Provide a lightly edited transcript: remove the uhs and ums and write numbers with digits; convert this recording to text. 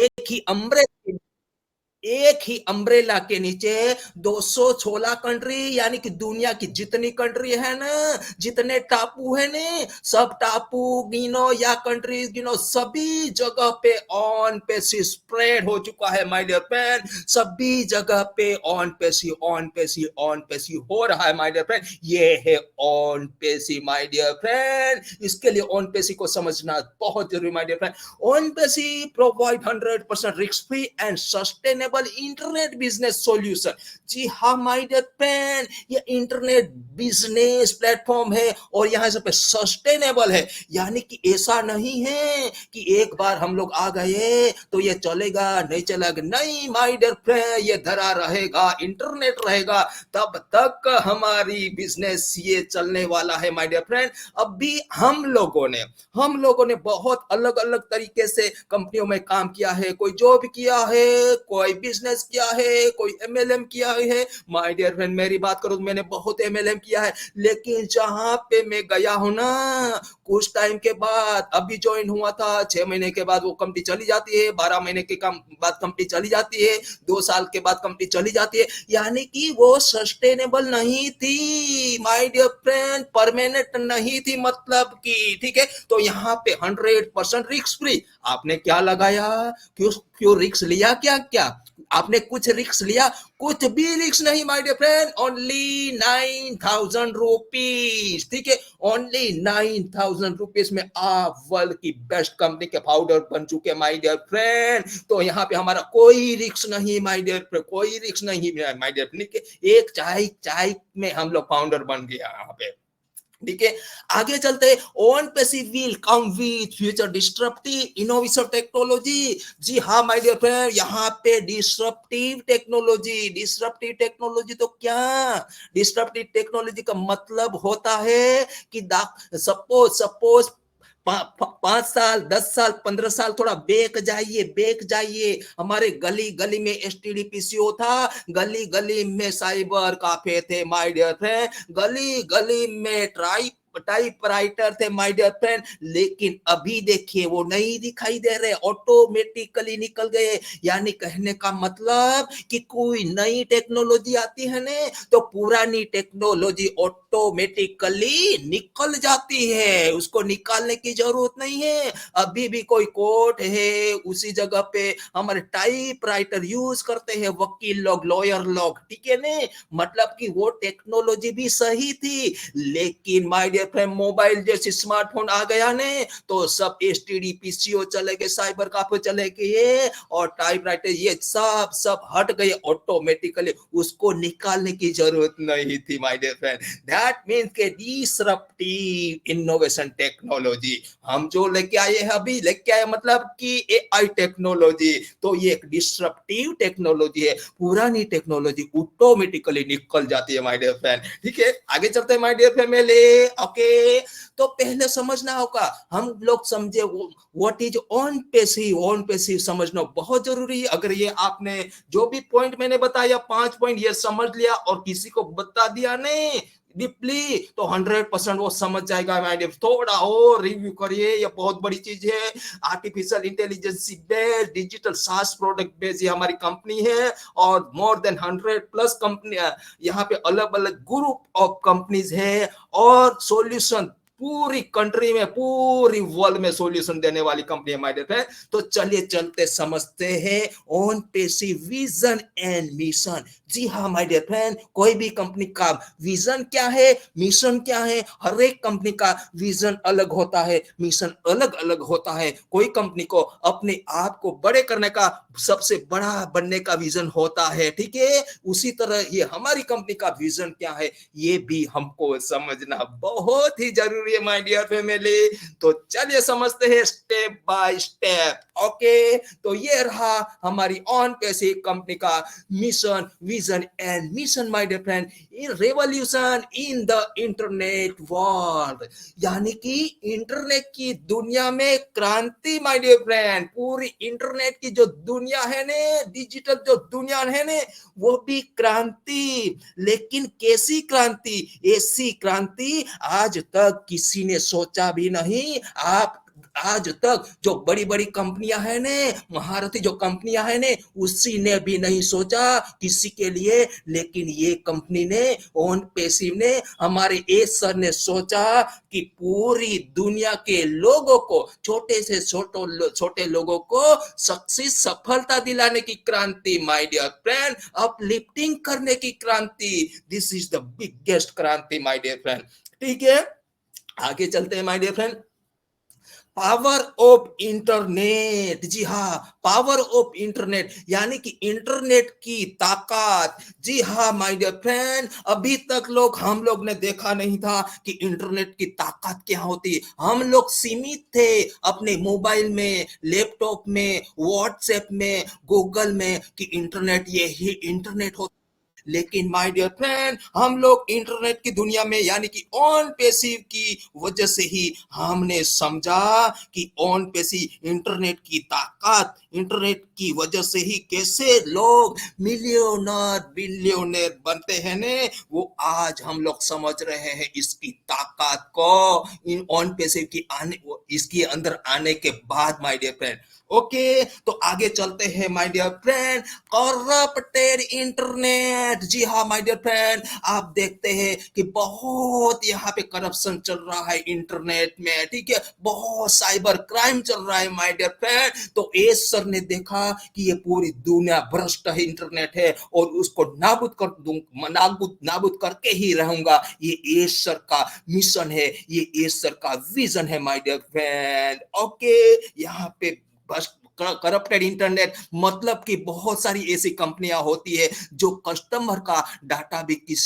एक ही अम्ब्रेला एक ही अम्ब्रेला के नीचे 216 कंट्री, यानी कि दुनिया की जितनी कंट्री है ना, जितने टापू है ने, सब टापू गिनो या कंट्रीज गिनो, सभी जगह पे ऑन पेसी स्प्रेड हो चुका है माय डियर फ्रेंड। सभी जगह पे OnPassive OnPassive OnPassive हो रहा है माय डियर फ्रेंड। ये है OnPassive my dear friend. इसके लिए ऑन पेसी को समझना बहुत जरूरी my dear friend. OnPassive provide 100% risk free and sustainable internet business solution. जी हाँ माय डियर फ्रेंड, ये इंटरनेट बिजनेस प्लेटफॉर्म है और यहाँ से पे सस्टेनेबल है, यानी कि ऐसा नहीं है कि एक बार हम लोग आ गए तो ये चलेगा नहीं चलेगा, नहीं माय डियर फ्रेंड, ये धरा रहेगा, इंटरनेट रहेगा तब तक हमारी बिजनेस ये चलने वाला है माय डियर फ्रेंड। अभी हम लोगों ने बहुत अलग अलग तरीके से कंपनियों में काम किया है। कोई जॉब किया है, कोई बिजनेस किया है, कोई एमएलएम किया है। माय डियर फ्रेंड, मेरी बात करो तो मैंने बहुत एमएलएम किया है, लेकिन जहां पे मैं गया हूं ना, कुछ टाइम के बाद, अभी ज्वाइन हुआ था 6 महीने के बाद वो कंपनी चली जाती है, 12 महीने के बाद कंपनी चली जाती है, 2 साल के बाद कंपनी चली जाती है, यानी कि वो सस्टेनेबल नहीं थी माय डियर फ्रेंड, परमानेंट नहीं थी मतलब की, ठीक है। तो यहाँ पे 100% रिस्क फ्री। आपने क्या लगाया, क्यों क्यों रिस्क लिया, क्या क्या आपने कुछ रिस्क लिया? कुछ भी रिस्क नहीं my dear friend, only 9,000 rupees, ठीक है। ओनली 9,000 रुपीज में आप वर्ल्ड की बेस्ट कंपनी के फाउंडर बन चुके माय डियर फ्रेंड। तो यहाँ पे हमारा कोई रिस्क नहीं माय डियर फ्रेंड, कोई रिस्क नहीं माय डियर फ्रेंड। एक चाय चाय में हम लोग फाउंडर बन गया यहाँ पे, ठीक है। आगे चलते हैं। OnPassive will come with future disruptive innovation technology. जी हाँ माय डियर फ्रेंड, यहाँ पे डिस्ट्रप्टिव टेक्नोलॉजी तो क्या, डिस्ट्रप्टिव टेक्नोलॉजी का मतलब होता है कि सपोज 5 साल 10 साल 15 साल थोड़ा बेक जाइए। हमारे गली गली में एसटीडीपीसीओ था, गली गली में साइबर काफे थे माय डियर फ्रेंड, गली गली में टाइपराइटर थे माय डियर फ्रेंड। लेकिन अभी देखिए वो नहीं दिखाई दे रहे, ऑटोमेटिकली निकल गए। यानी कहने का मतलब कि कोई नई टेक्नोलॉजी आती है ना, तो पुरानी टेक्नोलॉजी ऑटोमेटिकली निकल जाती है, उसको निकालने की जरूरत नहीं है। अभी भी कोई कोर्ट है, उसी जगह पे हमारे टाइपराइटर यूज करते हैं वकील लोग, लॉयर लोग, ठीक है ना। मतलब कि वो टेक्नोलॉजी भी सही थी, लेकिन माय डियर फ्रेंड मोबाइल जैसे स्मार्टफोन आ गया ने, तो सब एसटीडी पीसीओ चले गए, साइबर काफे चले गए, और टाइपराइटर ये सब हट गए ऑटोमेटिकली, उसको निकालने की जरूरत नहीं थी my dear friend. That means के डिसरप्टिव इनोवेशन टेक्नोलॉजी हम जो लेके आए हैं, अभी लेके आए मतलब कि एआई टेक्नोलॉजी, तो ये एक डिसरप्टिव टेक्नोलॉजी है। पुरानी टेक्नोलॉजी ऑटोमेटिकली निकल जाती है माय डियर फ्रेंड, ठीक है। आगे चलते हैं माय डियर फैमिली, ओके। तो पहले समझना होगा, हम लोग समझे व्हाट इज ऑन पैसिव समझना बहुत जरूरी है। अगर ये आपने जो भी पॉइंट मैंने बताया 5 पॉइंट ये समझ लिया और किसी को बता दिया नहीं डीपली, तो 100% वो समझ जाएगा माय डियर। थोड़ा और रिव्यू करिए, ये बहुत बड़ी चीज है। आर्टिफिशियल इंटेलिजेंस बेस्ड डिजिटल सास प्रोडक्ट बेस्ड ये हमारी कंपनी है, और मोर देन 100+ कंपनी यहाँ पे अलग अलग ग्रुप ऑफ कंपनीज है, और सॉल्यूशन पूरी कंट्री में, पूरी वर्ल्ड में सॉल्यूशन देने वाली कंपनी हमारे है। तो चलिए चलते समझते हैं OnPassive vision and mission. जी हाँ माय डियर फ्रेंड, कोई भी कंपनी का विजन क्या है, मिशन क्या है, हर एक कंपनी का विजन अलग होता है, मिशन अलग अलग होता है। कोई कंपनी को अपने आप को बड़े करने का, सबसे बड़ा बनने का विजन होता है, ठीक है। उसी तरह ये हमारी कंपनी का विजन क्या है, ये भी हमको समझना बहुत ही जरूरी है माय डियर फैमिली। तो चलिए समझते हैं स्टेप बाय स्टेप, ओके। तो ये रहा हमारी ऑन पैसिव कंपनी का mission, vision and mission my dear friend. In revolution in the internet world, यानी कि इंटरनेट की दुनिया में क्रांति माय डियर फ्रेंड। पूरी इंटरनेट की जो दुनिया है ने, डिजिटल जो दुनिया है ने, वो भी क्रांति। लेकिन कैसी क्रांति? ऐसी क्रांति आज तक किसी ने सोचा भी नहीं। आप आज तक जो बड़ी-बड़ी कंपनियाँ हैं ने, महारथी जो कंपनियाँ हैं ने, उसी ने भी नहीं सोचा किसी के लिए, लेकिन ये कंपनी ने, ओन पैसिव ने, हमारे एस सर ने सोचा कि पूरी दुनिया के लोगों को, छोटे से छोटे लोगों को सक्सेस सफलता दिलाने की क्रांति, माय डियर फ्रेंड, अपलिफ्टिंग करने की क्रांति, दिस इज द बिगेस्ट क्रांति माय डियर फ्रेंड। ठीक है, आगे चलते हैं my dear friend. Power of internet, जी हाँ, पावर ऑफ इंटरनेट यानी कि इंटरनेट की ताकत। जी हाँ माय डियर फ्रेंड, अभी तक हम लोग ने देखा नहीं था कि इंटरनेट की ताकत क्या होती। हम लोग सीमित थे अपने मोबाइल में, लैपटॉप में, व्हाट्सएप में, गूगल में, कि इंटरनेट ये ही इंटरनेट होता। लेकिन माय डियर फ्रेंड, हम लोग इंटरनेट की दुनिया में यानी कि ऑन पैसिव की वजह से ही हमने समझा कि ऑन पैसिव इंटरनेट की ताकत, इंटरनेट की वजह से ही कैसे लोग मिलियनर बिलियनर बनते हैं ने, वो आज हम लोग समझ रहे हैं इसकी ताकत को, इन ऑन पैसिव की आने, इसके अंदर आने के बाद माय डियर फ्रेंड। ओके, तो आगे चलते हैं my dear friend. Corrupted internet, जी हाँ माय डियर फ्रेंड, आप देखते हैं कि बहुत यहाँ पे करप्शन चल रहा है इंटरनेट में, ठीक है, बहुत साइबर क्राइम चल रहा है माय डियर फ्रेंड। तो एस सर ने देखा कि ये पूरी दुनिया भ्रष्ट है, इंटरनेट है, और उसको नाबूद कर दूं, नाबूद करके ही रहूंगा। ये एस सर का मिशन है, ये एस सर का विजन है माय डियर फ्रेंड। ओके, यहाँ पे बस करप्टेड इंटरनेट मतलब कि बहुत सारी ऐसी कंपनियां होती है जो कस्टमर का डाटा भी किसी